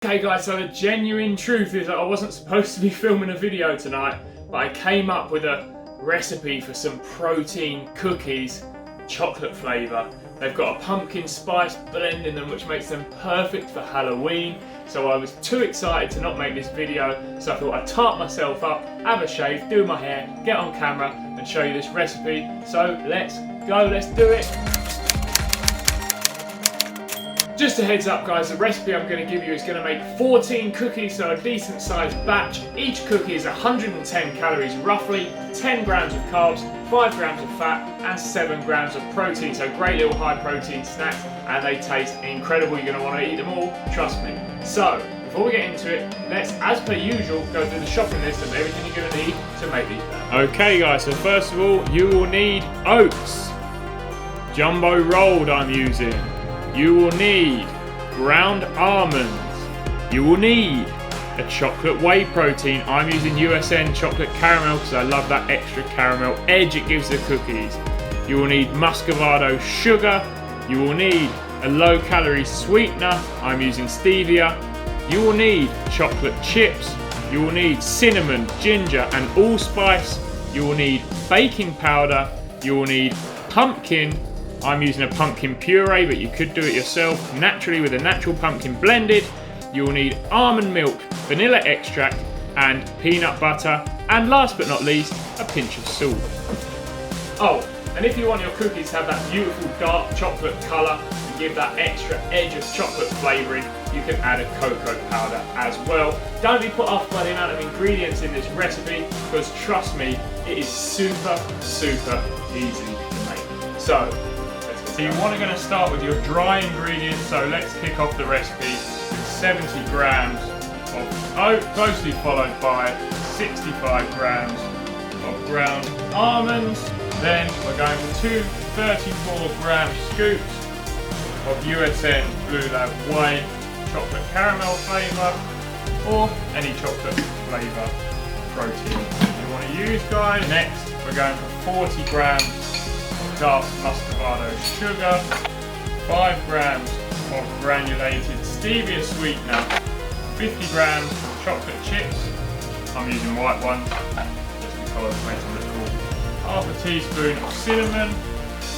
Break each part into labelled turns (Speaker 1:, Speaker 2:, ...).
Speaker 1: Okay guys, so the genuine truth is that I wasn't supposed to be filming a video tonight, but I came up with a recipe for some protein cookies, chocolate flavour. They've got a pumpkin spice blend in them which makes them perfect for Halloween. So I was too excited to not make this video, so I thought I'd tart myself up, have a shave, do my hair, get on camera and show you this recipe. So let's go, let's do it. Just a heads up guys, the recipe I'm going to give you is going to make 14 cookies, so a decent sized batch. Each cookie is 110 calories roughly, 10 grams of carbs, 5 grams of fat and 7 grams of protein. So great little high protein snacks and they taste incredible. You're going to want to eat them all, trust me. So before we get into it, let's as per usual go through the shopping list of everything you're going to need to make these. Okay guys, so first of all you will need oats, jumbo rolled I'm using. You will need ground almonds. You will need a chocolate whey protein. I'm using USN chocolate caramel because I love that extra caramel edge it gives the cookies. You will need muscovado sugar. You will need a low calorie sweetener. I'm using stevia. You will need chocolate chips. You will need cinnamon, ginger and allspice. You will need baking powder. You will need pumpkin. I'm using a pumpkin puree, but you could do it yourself naturally with a natural pumpkin blended. You will need almond milk, vanilla extract, and peanut butter. And last but not least, a pinch of salt. Oh, and if you want your cookies to have that beautiful dark chocolate colour and give that extra edge of chocolate flavouring, you can add a cocoa powder as well. Don't be put off by the amount of ingredients in this recipe, because trust me, it is super, super easy to make. So you're going to start with your dry ingredients, so let's kick off the recipe with 70 grams of oat, closely followed by 65 grams of ground almonds. Then we're going for two 34 gram scoops of USN Blue Lab Whey chocolate caramel flavour, or any chocolate flavour protein you want to use guys. Next we're going for 40 grams dark muscovado sugar, 5 grams of granulated stevia sweetener, 50 grams of chocolate chips, I'm using white ones just because it makes them look cool, half a teaspoon of cinnamon,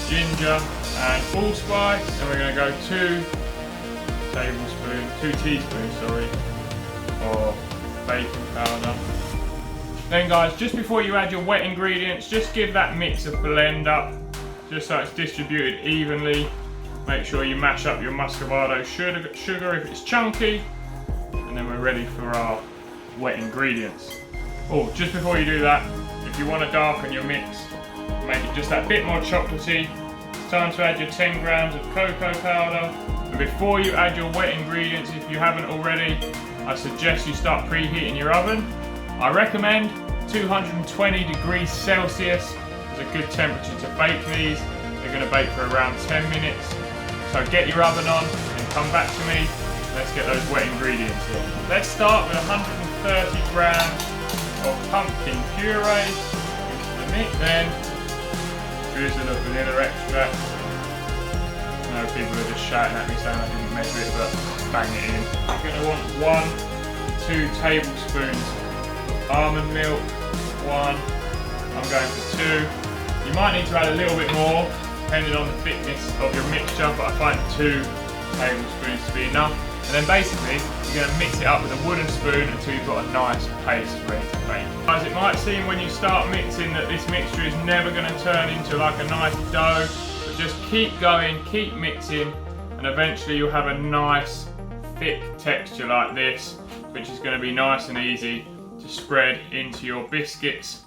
Speaker 1: ginger and allspice, and we're going to go 2 teaspoons of baking powder. Then guys, just before you add your wet ingredients, just give that mix a blend up, just so it's distributed evenly. Make sure you mash up your muscovado sugar if it's chunky, and then we're ready for our wet ingredients. Oh, just before you do that, if you want to darken your mix, make it just that bit more chocolatey, time to add your 10 grams of cocoa powder. But before you add your wet ingredients, if you haven't already, I suggest you start preheating your oven. I recommend 220 degrees Celsius. It's a good temperature to bake these. They're going to bake for around 10 minutes. So get your oven on and come back to me. Let's get those wet ingredients in. Let's start with 130 grams of pumpkin puree into the mix. Then drizzle of vanilla extract. I know people are just shouting at me saying I didn't measure it, but bang it in. You're going to want 1 to 2 tablespoons of almond milk. 1. I'm going for 2. You might need to add a little bit more depending on the thickness of your mixture, but I find 2 tablespoons to be enough. And then basically you're going to mix it up with a wooden spoon until you've got a nice paste ready to bake. Guys, it might seem when you start mixing that this mixture is never going to turn into like a nice dough, but just keep going, keep mixing, and eventually you'll have a nice thick texture like this, which is going to be nice and easy to spread into your biscuits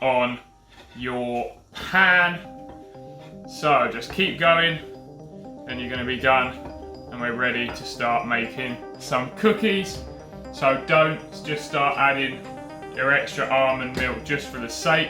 Speaker 1: on your pan. So just keep going and you're going to be done, and we're ready to start making some cookies. So don't just start adding your extra almond milk just for the sake,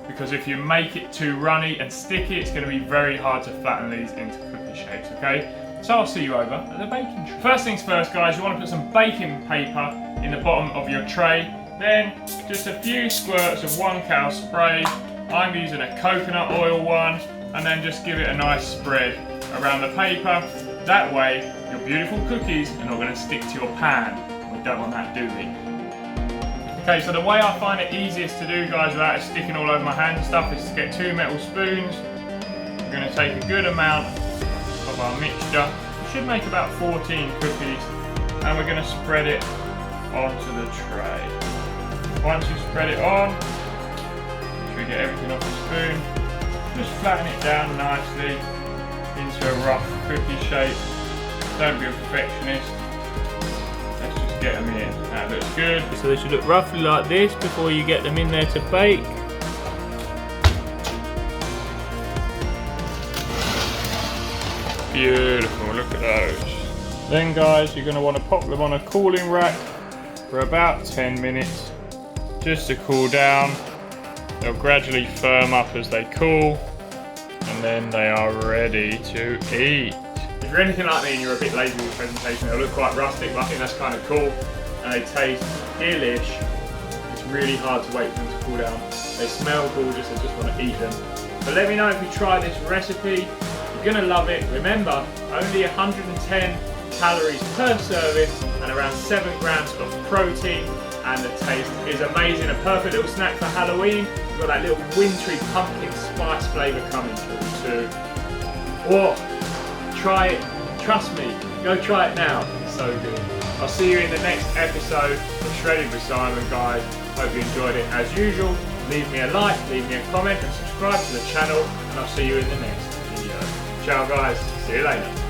Speaker 1: because if you make it too runny and sticky, it's going to be very hard to flatten these into cookie shapes, okay? So I'll see you over at the baking tray. First things first guys, you want to put some baking paper in the bottom of your tray. Then just a few squirts of 1 cal spray. I'm using a coconut oil one, and then just give it a nice spread around the paper. That way, your beautiful cookies are not going to stick to your pan. We don't want that, do we? Okay, so the way I find it easiest to do, guys, without it sticking all over my hand and stuff, is to get 2 metal spoons. We're going to take a good amount of our mixture. We should make about 14 cookies, and we're going to spread it onto the tray. Once you spread it on, make sure you get everything off the spoon. Just flatten it down nicely into a rough cookie shape. Don't be a perfectionist. Let's just get them in. That looks good. So they should look roughly like this before you get them in there to bake. Beautiful, look at those. Then guys, you're going to want to pop them on a cooling rack for about 10 minutes just to cool down. They'll gradually firm up as they cool, and then they are ready to eat. If you're anything like me and you're a bit lazy with the presentation, they'll look quite rustic, but I think that's kind of cool. And they taste delish. It's really hard to wait for them to cool down. They smell gorgeous, I just want to eat them. But let me know if you try this recipe. You're going to love it. Remember, only 110 calories per serving and around 7 grams of protein. And the taste is amazing. A perfect little snack for Halloween. You've got that little wintry pumpkin spice flavour coming through too. Oh, try it. Trust me. Go try it now. It's so good. I'll see you in the next episode of Shredded with Simon, guys. Hope you enjoyed it as usual. Leave me a like, leave me a comment and subscribe to the channel, and I'll see you in the next video. Ciao guys. See you later.